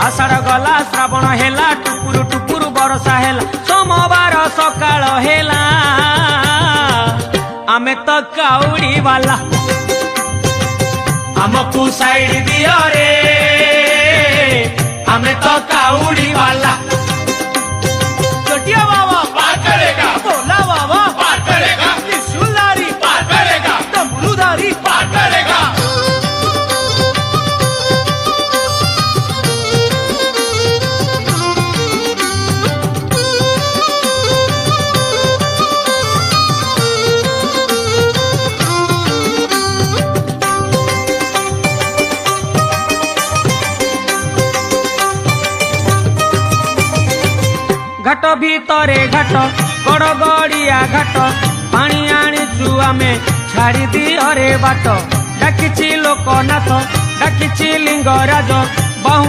आषाढ़ गला श्रावण हेला टुकुरु टुकुरु बरसा हेला सोमवार सकाळ हेला आमे तो काउड़ी वाला हमको साइड दियो रे आमे तो काउड़ी वाला चटिया बाबा पार करेगा भोला बाबा पार करेगा त्रिशूलधारी पार करेगा डमरूधारी पार करेगा। घाट भीतरे घाट गड़गड़िया घाट पानी आनीचु आमे छाड़ी दियो रे बाट डाकिछि लोकनाथ डाकिछि लिंगराज बहु